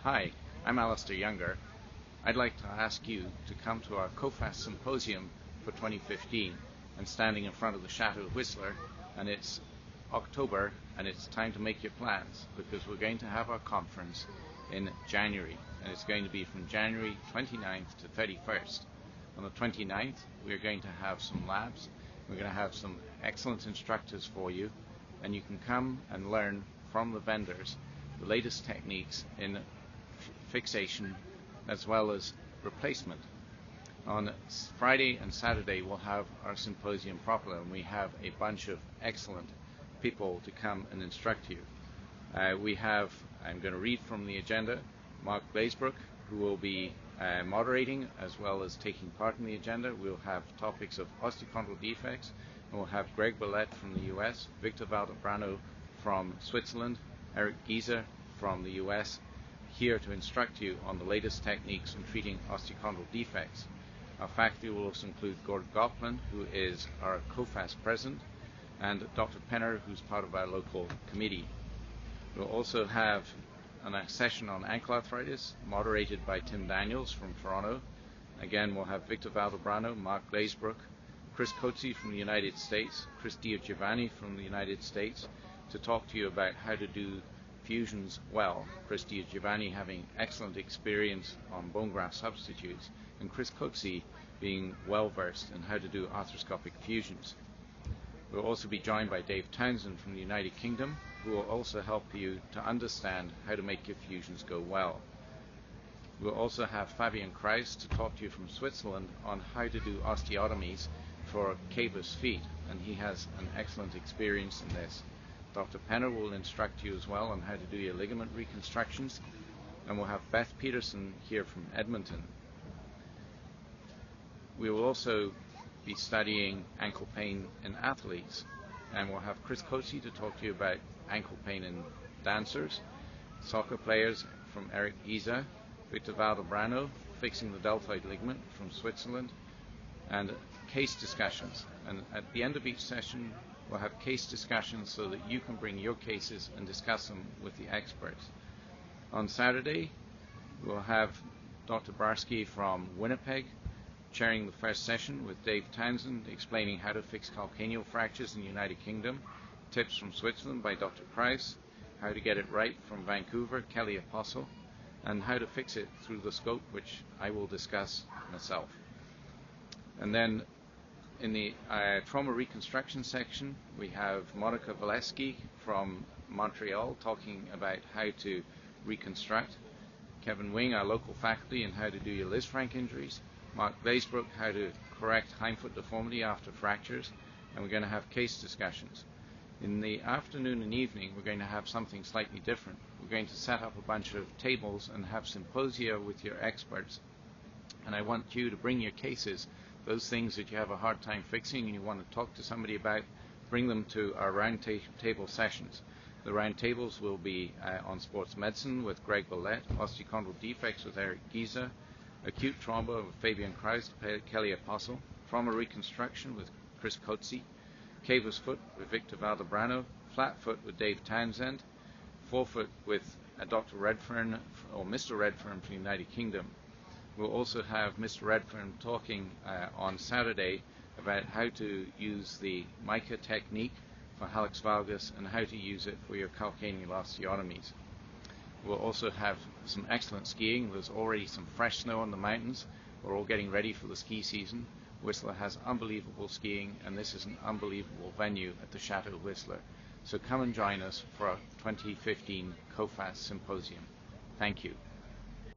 Hi, I'm Alastair Younger. I'd like to ask you to come to our COFAS Symposium for 2015. I'm standing in front of the Chateau Whistler, and it's October, and it's time to make your plans because we're going to have our conference in January, and it's going to be from January 29th to 31st. On the 29th, we're going to have some labs. We're going to have some excellent instructors for you, and you can come and learn from the vendors the latest techniques in fixation as well as replacement. On Friday and Saturday we'll have our symposium proper, and we have a bunch of excellent people to come and instruct you. I'm going to read from the agenda, Mark Glazebrook, who will be moderating as well as taking part in the agenda. We'll have topics of osteochondral defects, and we'll have Greg Willett from the US, Victor Valdebrano from Switzerland, Eric Gieser from the US, here to instruct you on the latest techniques in treating osteochondral defects. Our faculty will also include Gord Goplan, who is our COFAS president, and Dr. Penner, who's part of our local committee. We'll also have a session on ankle arthritis, moderated by Tim Daniels from Toronto. Again, we'll have Victor Valdebrano, Mark Glazebrook, Chris Coetzee from the United States, Chris Giovanni from the United States, to talk to you about how to do fusions well. Chris Giovanni having excellent experience on bone graft substitutes, and Chris Coetzee being well versed in how to do arthroscopic fusions. We'll also be joined by Dave Townsend from the United Kingdom, who will also help you to understand how to make your fusions go well. We'll also have Fabian Kreis to talk to you from Switzerland on how to do osteotomies for cavus feet, and he has an excellent experience in this. Dr. Penner will instruct you as well on how to do your ligament reconstructions, and we'll have Beth Peterson here from Edmonton. We will also be studying ankle pain in athletes, and we'll have Chris Coetzee to talk to you about ankle pain in dancers, soccer players from Eric Gieser, Victor Valdebrano, fixing the deltoid ligament from Switzerland, and case discussions. And at the end of each session, we'll have case discussions so that you can bring your cases and discuss them with the experts. On Saturday, we'll have Dr. Barsky from Winnipeg chairing the first session with Dave Townsend explaining how to fix calcaneal fractures in the United Kingdom, tips from Switzerland by Dr. Price, how to get it right from Vancouver, Kelly Apostle, and how to fix it through the scope, which I will discuss myself. And then in the trauma reconstruction section, we have Monica Valesky from Montreal talking about how to reconstruct, Kevin Wing, our local faculty, and how to do your Lisfranc injuries, Mark Glazebrook, how to correct hindfoot deformity after fractures, and we're going to have case discussions. In the afternoon and evening, we're going to have something slightly different. We're going to set up a bunch of tables and have symposia with your experts, and I want you to bring your cases, those things that you have a hard time fixing and you want to talk to somebody about, bring them to our round table sessions. The round tables will be on sports medicine with Greg Willett, osteochondral defects with Eric Gieser, acute trauma with Fabian Kreis, Kelly Apostle, trauma reconstruction with Chris Coetzee, cavus foot with Victor Valdebrano, flat foot with Dave Townsend, forefoot with Dr. Redfern or Mr. Redfern from the United Kingdom. We'll also have Mr. Redfern talking on Saturday about how to use the mica technique for hallux valgus and how to use it for your calcaneal osteotomies. We'll also have some excellent skiing. There's already some fresh snow on the mountains. We're all getting ready for the ski season. Whistler has unbelievable skiing, and this is an unbelievable venue at the Chateau Whistler. So come and join us for our 2015 COFAS Symposium. Thank you.